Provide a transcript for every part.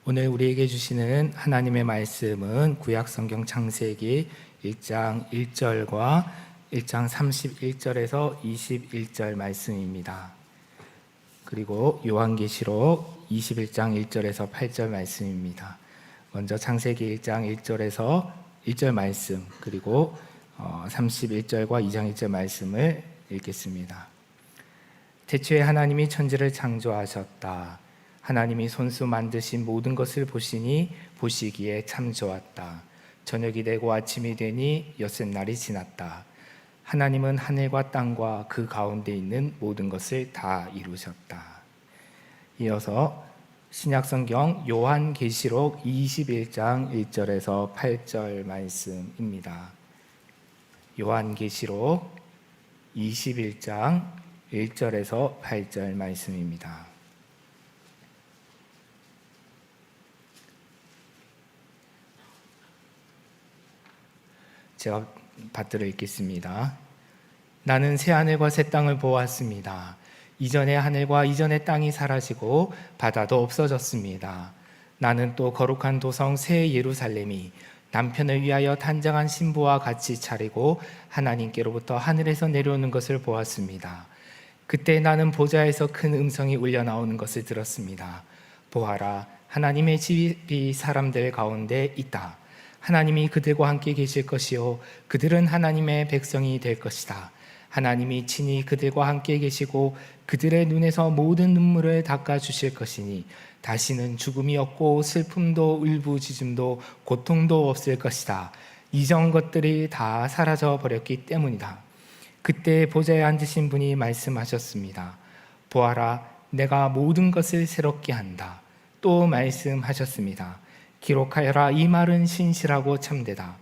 오늘 우리에게 주시는 하나님의 말씀은 구약성경 창세기 1장 1절과 1장 31절에서 21절 말씀입니다. 그리고 요한계시록 21장 1절에서 8절 말씀입니다. 먼저 창세기 1장 1절에서 1절 말씀, 그리고 31절과 2장 1절 말씀을 읽겠습니다. 태초에 하나님이 천지를 창조하셨다. 하나님이 손수 만드신 모든 것을 보시니 보시기에 참 좋았다. 저녁이 되고 아침이 되니 여섯날이 지났다. 하나님은 하늘과 땅과 그 가운데 있는 모든 것을 다 이루셨다. 이어서 신약성경 요한계시록 21장 1절에서 8절 말씀입니다. 요한계시록 21장 1절에서 8절 말씀입니다. 제가 받들어 읽겠습니다. 나는 새 하늘과 새 땅을 보았습니다. 이전의 하늘과 이전의 땅이 사라지고 바다도 없어졌습니다. 나는 또 거룩한 도성 새 예루살렘이 남편을 위하여 단장한 신부와 같이 차리고 하나님께로부터 하늘에서 내려오는 것을 보았습니다. 그때 나는 보좌에서 큰 음성이 울려 나오는 것을 들었습니다. 보아라, 하나님의 집이 사람들 가운데 있다. 하나님이 그들과 함께 계실 것이요 그들은 하나님의 백성이 될 것이다. 하나님이 친히 그들과 함께 계시고 그들의 눈에서 모든 눈물을 닦아주실 것이니 다시는 죽음이 없고 슬픔도 울부짖음도 고통도 없을 것이다. 이전 것들이 다 사라져 버렸기 때문이다. 그때 보좌에 앉으신 분이 말씀하셨습니다. 보아라, 내가 모든 것을 새롭게 한다. 또 말씀하셨습니다. 기록하여라, 이 말은 신실하고 참되다.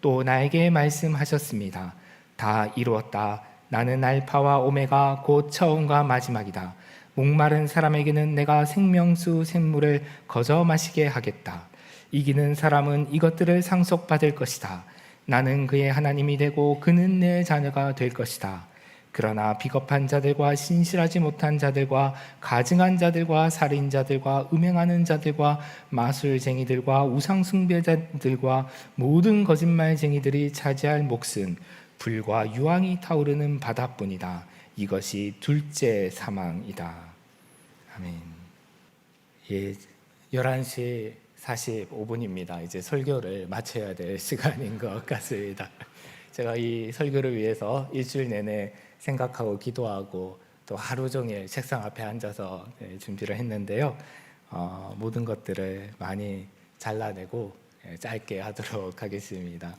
또 나에게 말씀하셨습니다. 다 이루었다. 나는 알파와 오메가 곧 처음과 마지막이다. 목마른 사람에게는 내가 생명수 샘물을 거저 마시게 하겠다. 이기는 사람은 이것들을 상속받을 것이다. 나는 그의 하나님이 되고 그는 내 자녀가 될 것이다. 그러나 비겁한 자들과 신실하지 못한 자들과 가증한 자들과 살인자들과 음행하는 자들과 마술쟁이들과 우상숭배자들과 모든 거짓말쟁이들이 차지할 몫은 불과 유황이 타오르는 바다뿐이다. 이것이 둘째 사망이다. 아멘. 예, 11시 45분입니다. 이제 설교를 마쳐야 될 시간인 것 같습니다. 제가 이 설교를 위해서 일주일 내내 생각하고 기도하고 또 하루 종일 책상 앞에 앉아서 준비를 했는데요. 모든 것들을 많이 잘라내고 짧게 하도록 하겠습니다.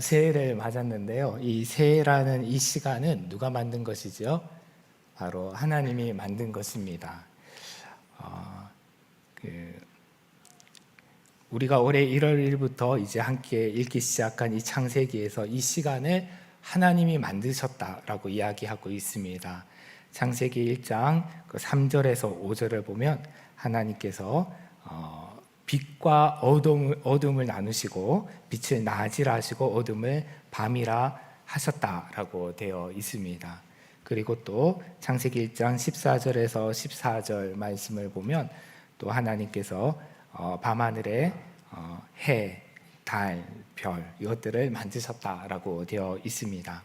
새해를 맞았는데요. 이 새해라는 이 시간은 누가 만든 것이죠? 바로 하나님이 만든 것입니다. 우리가 올해 1월 1일부터 이제 함께 읽기 시작한 이 창세기에서 이 시간을 하나님이 만드셨다라고 이야기하고 있습니다. 창세기 1장 3절에서 5절을 보면 하나님께서 빛과 어둠을 나누시고 빛을 낮이라 하시고 어둠을 밤이라 하셨다라고 되어 있습니다. 그리고 또 창세기 1장 14절에서 14절 말씀을 보면 또 하나님께서 밤하늘에 해, 달, 별 이것들을 만드셨다라고 되어 있습니다.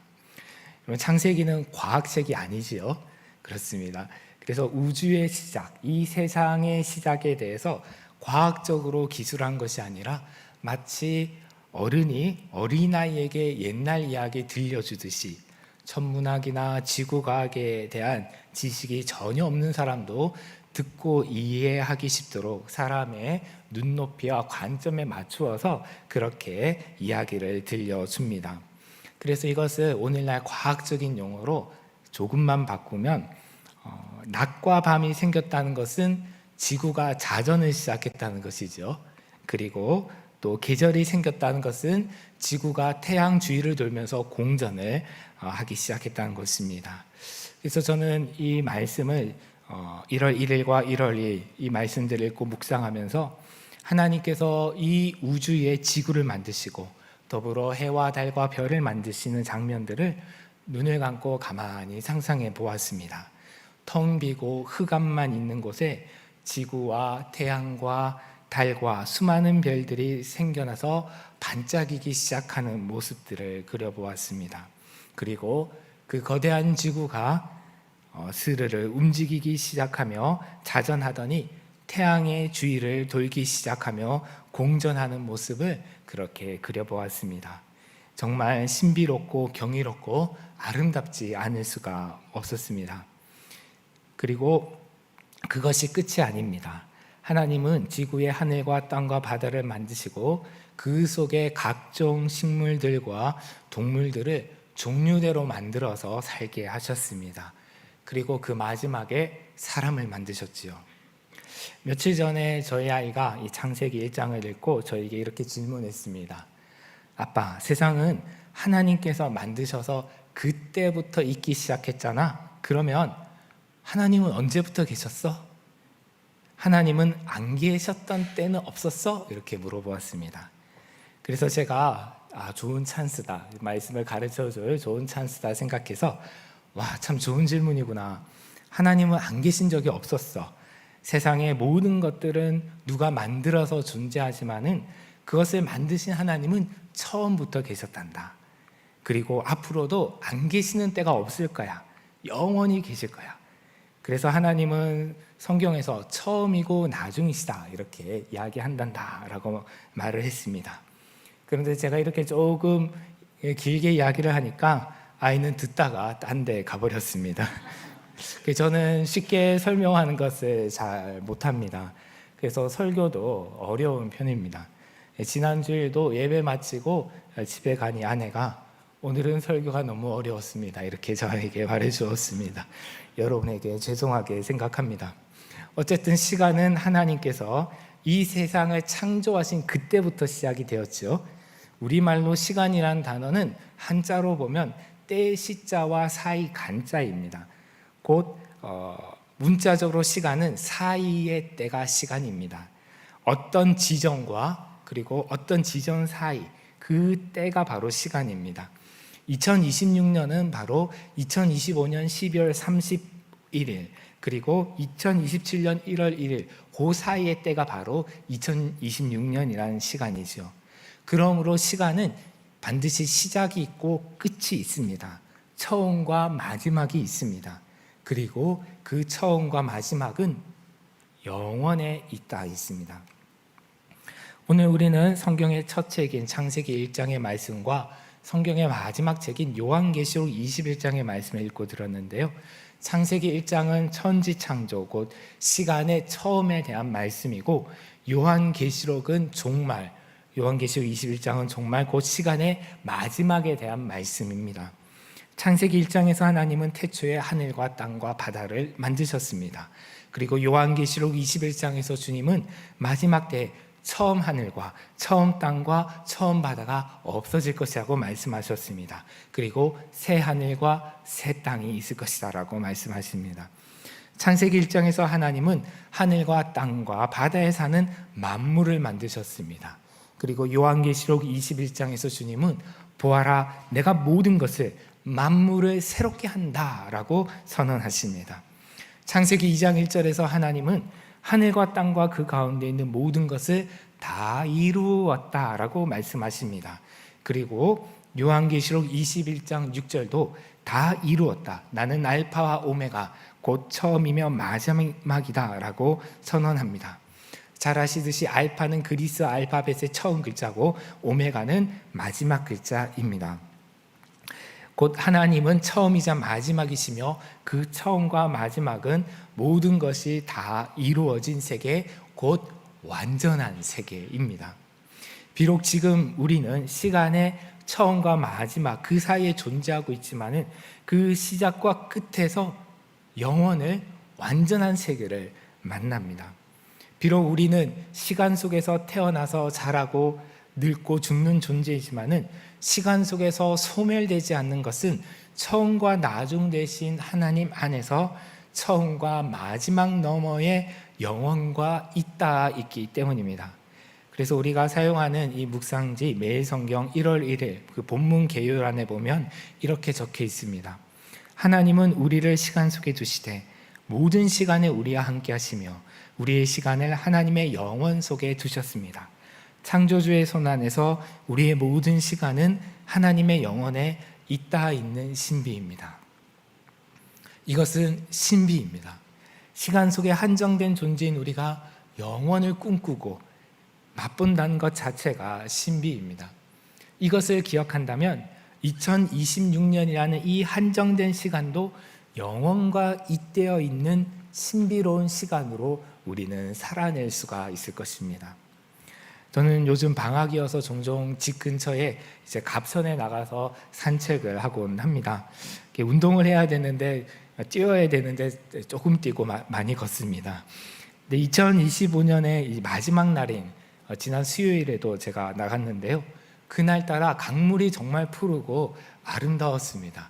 창세기는 과학책이 아니지요. 그렇습니다. 그래서 우주의 시작, 이 세상의 시작에 대해서 과학적으로 기술한 것이 아니라 마치 어른이 어린아이에게 옛날 이야기 들려주듯이 천문학이나 지구과학에 대한 지식이 전혀 없는 사람도 듣고 이해하기 쉽도록 사람의 눈높이와 관점에 맞추어서 그렇게 이야기를 들려줍니다. 그래서 이것을 오늘날 과학적인 용어로 조금만 바꾸면 낮과 밤이 생겼다는 것은 지구가 자전을 시작했다는 것이죠. 그리고 또 계절이 생겼다는 것은 지구가 태양 주위를 돌면서 공전을 하기 시작했다는 것입니다. 그래서 저는 이 말씀을 1월 1일과 1월 2일 이 말씀들을 읽고 묵상하면서 하나님께서 이 우주의 지구를 만드시고 더불어 해와 달과 별을 만드시는 장면들을 눈을 감고 가만히 상상해 보았습니다. 텅 비고 흑암만 있는 곳에 지구와 태양과 달과 수많은 별들이 생겨나서 반짝이기 시작하는 모습들을 그려보았습니다. 그리고 그 거대한 지구가 스르르 움직이기 시작하며 자전하더니 태양의 주위를 돌기 시작하며 공전하는 모습을 그렇게 그려보았습니다. 정말 신비롭고 경이롭고 아름답지 않을 수가 없었습니다. 그리고 그것이 끝이 아닙니다. 하나님은 지구의 하늘과 땅과 바다를 만드시고 그 속에 각종 식물들과 동물들을 종류대로 만들어서 살게 하셨습니다. 그리고 그 마지막에 사람을 만드셨지요. 며칠 전에 저희 아이가 이 창세기 1장을 읽고 저에게 이렇게 질문했습니다. 아빠, 세상은 하나님께서 만드셔서 그때부터 있기 시작했잖아. 그러면 하나님은 언제부터 계셨어? 하나님은 안 계셨던 때는 없었어? 이렇게 물어보았습니다. 그래서 제가 좋은 찬스다, 말씀을 가르쳐줄 좋은 찬스다 생각해서 참 좋은 질문이구나. 하나님은 안 계신 적이 없었어. 세상의 모든 것들은 누가 만들어서 존재하지만은 그것을 만드신 하나님은 처음부터 계셨단다. 그리고 앞으로도 안 계시는 때가 없을 거야. 영원히 계실 거야. 그래서 하나님은 성경에서 처음이고 나중이시다 이렇게 이야기한단다 라고 말을 했습니다. 그런데 제가 이렇게 조금 길게 이야기를 하니까 아이는 듣다가 딴 데 가버렸습니다. 저는 쉽게 설명하는 것을 잘 못합니다. 그래서 설교도 어려운 편입니다. 지난주에도 예배 마치고 집에 가니 아내가 오늘은 설교가 너무 어려웠습니다 이렇게 저에게 말해주었습니다. 여러분에게 죄송하게 생각합니다. 어쨌든 시간은 하나님께서 이 세상을 창조하신 그때부터 시작이 되었죠. 우리말로 시간이란 단어는 한자로 보면 때 시자와 사이 간자입니다. 곧 문자적으로 시간은 사이의 때가 시간입니다. 어떤 지점과 그리고 어떤 지점 사이, 그 때가 바로 시간입니다. 2026년은 바로 2025년 12월 31일 그리고 2027년 1월 1일 그 사이의 때가 바로 2026년이라는 시간이죠. 그러므로 시간은 반드시 시작이 있고 끝이 있습니다. 처음과 마지막이 있습니다. 그리고 그 처음과 마지막은 영원에 있다 있습니다. 오늘 우리는 성경의 첫 책인 창세기 1장의 말씀과 성경의 마지막 책인 요한계시록 21장의 말씀을 읽고 들었는데요. 창세기 1장은 천지창조 곧 시간의 처음에 대한 말씀이고 요한계시록은 종말, 요한계시록 21장은 종말 곧 시간의 마지막에 대한 말씀입니다. 창세기 1장에서 하나님은 태초에 하늘과 땅과 바다를 만드셨습니다. 그리고 요한계시록 21장에서 주님은 마지막 때 처음 하늘과 처음 땅과 처음 바다가 없어질 것이라고 말씀하셨습니다. 그리고 새 하늘과 새 땅이 있을 것이다 라고 말씀하십니다. 창세기 1장에서 하나님은 하늘과 땅과 바다에 사는 만물을 만드셨습니다. 그리고 요한계시록 21장에서 주님은 보아라 내가 모든 것을 만물을 새롭게 한다라고 선언하십니다. 창세기 2장 1절에서 하나님은 하늘과 땅과 그 가운데 있는 모든 것을 다 이루었다라고 말씀하십니다. 그리고 요한계시록 21장 6절도 다 이루었다. 나는 알파와 오메가 곧 처음이며 마지막이다 라고 선언합니다. 잘 아시듯이 알파는 그리스 알파벳의 처음 글자고 오메가는 마지막 글자입니다. 곧 하나님은 처음이자 마지막이시며 그 처음과 마지막은 모든 것이 다 이루어진 세계 곧 완전한 세계입니다. 비록 지금 우리는 시간의 처음과 마지막 그 사이에 존재하고 있지만은 그 시작과 끝에서 영원을 완전한 세계를 만납니다. 비록 우리는 시간 속에서 태어나서 자라고 늙고 죽는 존재이지만은 시간 속에서 소멸되지 않는 것은 처음과 나중 되신 하나님 안에서 처음과 마지막 너머의 영원과 있기 때문입니다. 그래서 우리가 사용하는 이 묵상지 매일 성경 1월 1일 그 본문 개요란에 보면 이렇게 적혀 있습니다. 하나님은 우리를 시간 속에 두시되 모든 시간에 우리와 함께 하시며 우리의 시간을 하나님의 영원 속에 두셨습니다. 창조주의 손 안에서 우리의 모든 시간은 하나님의 영혼에 있다 있는 신비입니다. 이것은 신비입니다. 시간 속에 한정된 존재인 우리가 영원을 꿈꾸고 맛본다는 것 자체가 신비입니다. 이것을 기억한다면 2026년이라는 이 한정된 시간도 영원과 잇대어 있는 신비로운 시간으로 우리는 살아낼 수가 있을 것입니다. 저는 요즘 방학이어서 종종 집 근처에 이제 갑선에 나가서 산책을 하곤 합니다. 운동을 해야 되는데 뛰어야 되는데 조금 뛰고 많이 걷습니다. 근데 2025년의 마지막 날인 지난 수요일에도 제가 나갔는데요. 그날따라 강물이 정말 푸르고 아름다웠습니다.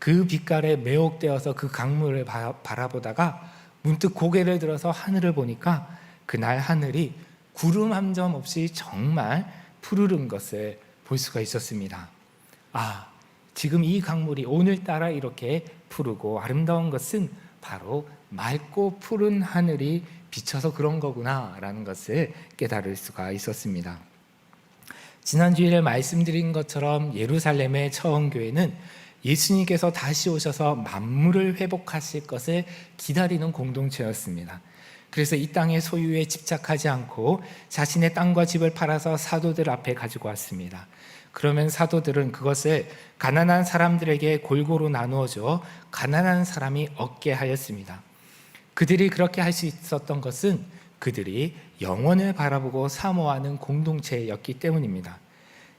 그 빛깔에 매혹되어서 그 강물을 바라보다가 문득 고개를 들어서 하늘을 보니까 그날 하늘이 구름 한 점 없이 정말 푸르른 것을 볼 수가 있었습니다. 아, 지금 이 강물이 오늘따라 이렇게 푸르고 아름다운 것은 바로 맑고 푸른 하늘이 비쳐서 그런 거구나 라는 것을 깨달을 수가 있었습니다. 지난 주일에 말씀드린 것처럼 예루살렘의 처음교회는 예수님께서 다시 오셔서 만물을 회복하실 것을 기다리는 공동체였습니다. 그래서 이 땅의 소유에 집착하지 않고 자신의 땅과 집을 팔아서 사도들 앞에 가지고 왔습니다. 그러면 사도들은 그것을 가난한 사람들에게 골고루 나누어줘 가난한 사람이 얻게 하였습니다. 그들이 그렇게 할 수 있었던 것은 그들이 영원을 바라보고 사모하는 공동체였기 때문입니다.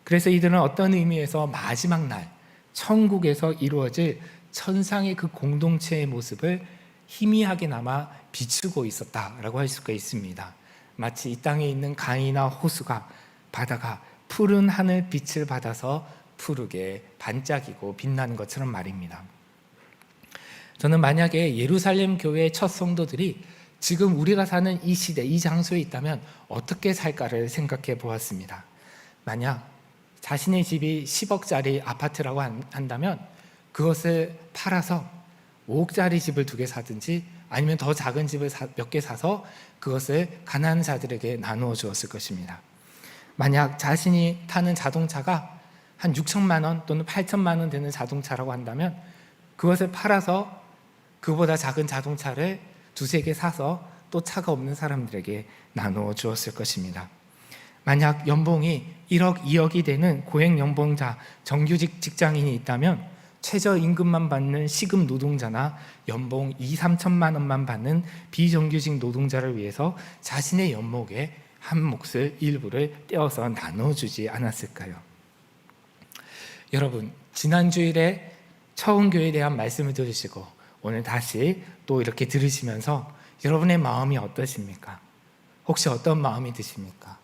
그래서 이들은 어떤 의미에서 마지막 날 천국에서 이루어질 천상의 그 공동체의 모습을 희미하게나마 비추고 있었다라고 할 수가 있습니다. 마치 이 땅에 있는 강이나 호수가 바다가 푸른 하늘 빛을 받아서 푸르게 반짝이고 빛나는 것처럼 말입니다. 저는 만약에 예루살렘 교회의 첫 성도들이 지금 우리가 사는 이 시대, 이 장소에 있다면 어떻게 살까를 생각해 보았습니다. 만약 자신의 집이 10억짜리 아파트라고 한다면 그것을 팔아서 5억짜리 집을 2개 사든지 아니면 더 작은 집을 몇 개 사서 그것을 가난한 자들에게 나누어 주었을 것입니다. 만약 자신이 타는 자동차가 한 6천만 원 또는 8천만 원 되는 자동차라고 한다면 그것을 팔아서 그보다 작은 자동차를 2-3개 사서 또 차가 없는 사람들에게 나누어 주었을 것입니다. 만약 연봉이 1억, 2억이 되는 고액 연봉자, 정규직 직장인이 있다면 최저임금만 받는 시급 노동자나 연봉 2-3천만 원만 받는 비정규직 노동자를 위해서 자신의 연목의 한 몫을 일부를 떼어서 나눠주지 않았을까요? 여러분, 지난 주일에 처음 교회에 대한 말씀을 들으시고 오늘 다시 또 이렇게 들으시면서 여러분의 마음이 어떠십니까? 혹시 어떤 마음이 드십니까?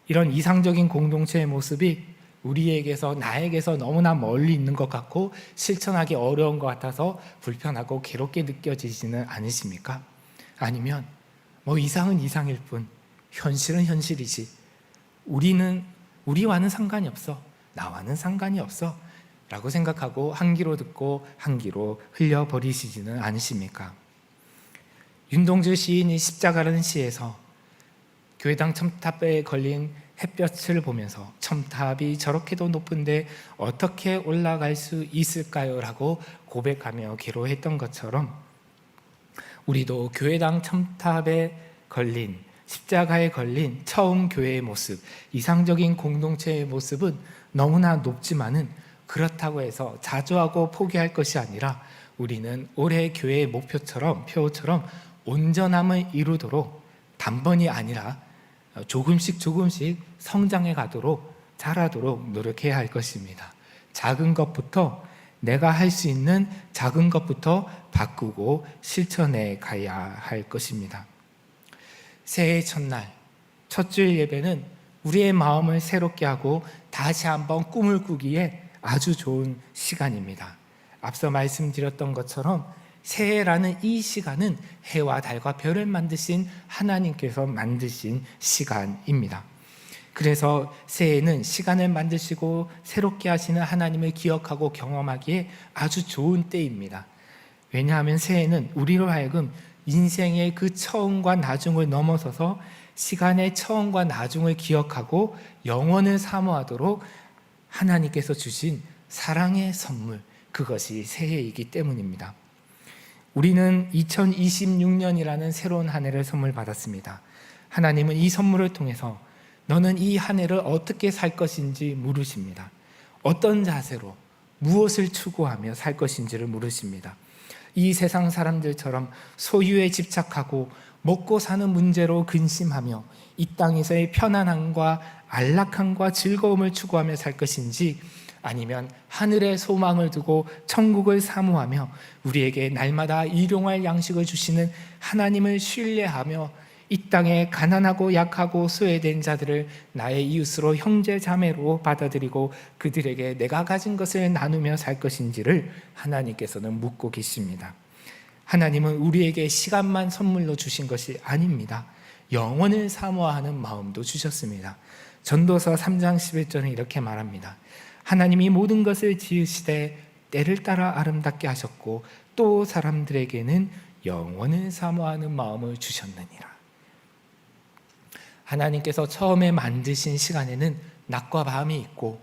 이런 이상적인 공동체의 모습이 우리에게서 나에게서 너무나 멀리 있는 것 같고 실천하기 어려운 것 같아서 불편하고 괴롭게 느껴지지는 않으십니까? 아니면 이상은 이상일 뿐 현실은 현실이지 우리와는 상관이 없어, 나와는 상관이 없어 라고 생각하고 한 귀로 듣고 한 귀로 흘려버리시지는 않으십니까? 윤동주 시인이 십자가라는 시에서 교회당 첨탑에 걸린 햇볕을 보면서 첨탑이 저렇게도 높은데 어떻게 올라갈 수 있을까요? 라고 고백하며 괴로워했던 것처럼 우리도 교회당 첨탑에 걸린 십자가에 걸린 처음 교회의 모습, 이상적인 공동체의 모습은 너무나 높지만은 그렇다고 해서 자주하고 포기할 것이 아니라 우리는 올해 교회의 표처럼 온전함을 이루도록 단번이 아니라 조금씩 성장해 가도록 자라도록 노력해야 할 것입니다. 작은 것부터 내가 할 수 있는 작은 것부터 바꾸고 실천해 가야 할 것입니다. 새해 첫날 첫 주일 예배는 우리의 마음을 새롭게 하고 다시 한번 꿈을 꾸기에 아주 좋은 시간입니다. 앞서 말씀드렸던 것처럼 새해라는 이 시간은 해와 달과 별을 만드신 하나님께서 만드신 시간입니다. 그래서 새해는 시간을 만드시고 새롭게 하시는 하나님을 기억하고 경험하기에 아주 좋은 때입니다. 왜냐하면 새해는 우리로 하여금 인생의 그 처음과 나중을 넘어서서 시간의 처음과 나중을 기억하고 영원을 사모하도록 하나님께서 주신 사랑의 선물, 그것이 새해이기 때문입니다. 우리는 2026년이라는 새로운 한 해를 선물 받았습니다. 하나님은 이 선물을 통해서 너는 이 한 해를 어떻게 살 것인지 물으십니다. 어떤 자세로 무엇을 추구하며 살 것인지를 물으십니다. 이 세상 사람들처럼 소유에 집착하고 먹고 사는 문제로 근심하며 이 땅에서의 편안함과 안락함과 즐거움을 추구하며 살 것인지, 아니면 하늘의 소망을 두고 천국을 사모하며 우리에게 날마다 일용할 양식을 주시는 하나님을 신뢰하며 이 땅에 가난하고 약하고 소외된 자들을 나의 이웃으로 형제 자매로 받아들이고 그들에게 내가 가진 것을 나누며 살 것인지를 하나님께서는 묻고 계십니다. 하나님은 우리에게 시간만 선물로 주신 것이 아닙니다. 영원을 사모하는 마음도 주셨습니다. 전도서 3장 11절은 이렇게 말합니다. 하나님이 모든 것을 지으시되 때를 따라 아름답게 하셨고 또 사람들에게는 영원을 사모하는 마음을 주셨느니라. 하나님께서 처음에 만드신 시간에는 낮과 밤이 있고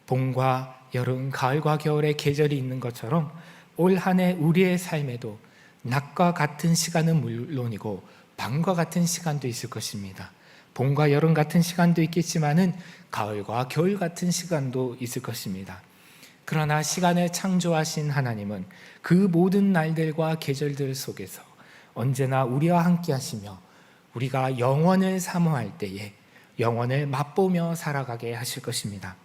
봄과 여름, 가을과 겨울의 계절이 있는 것처럼 올 한 해 우리의 삶에도 낮과 같은 시간은 물론이고 밤과 같은 시간도 있을 것입니다. 봄과 여름 같은 시간도 있겠지만은 가을과 겨울 같은 시간도 있을 것입니다. 그러나 시간을 창조하신 하나님은 그 모든 날들과 계절들 속에서 언제나 우리와 함께 하시며 우리가 영원을 사모할 때에 영원을 맛보며 살아가게 하실 것입니다.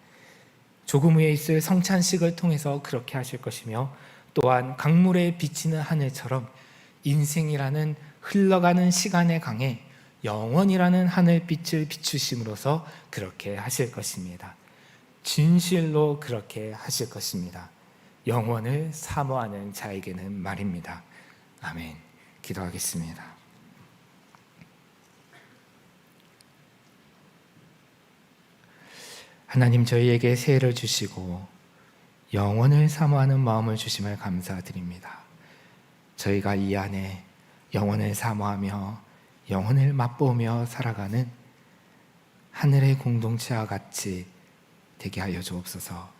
조금 후에 있을 성찬식을 통해서 그렇게 하실 것이며, 또한 강물에 비치는 하늘처럼 인생이라는 흘러가는 시간의 강에 영원이라는 하늘빛을 비추심으로써 그렇게 하실 것입니다. 진실로 그렇게 하실 것입니다. 영원을 사모하는 자에게는 말입니다. 아멘. 기도하겠습니다. 하나님, 저희에게 새해를 주시고 영원을 사모하는 마음을 주심을 감사드립니다. 저희가 이 안에 영원을 사모하며 영원을 맛보며 살아가는 하늘의 공동체와 같이 되게 하여 주옵소서.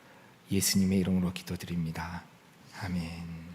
예수님의 이름으로 기도드립니다. 아멘.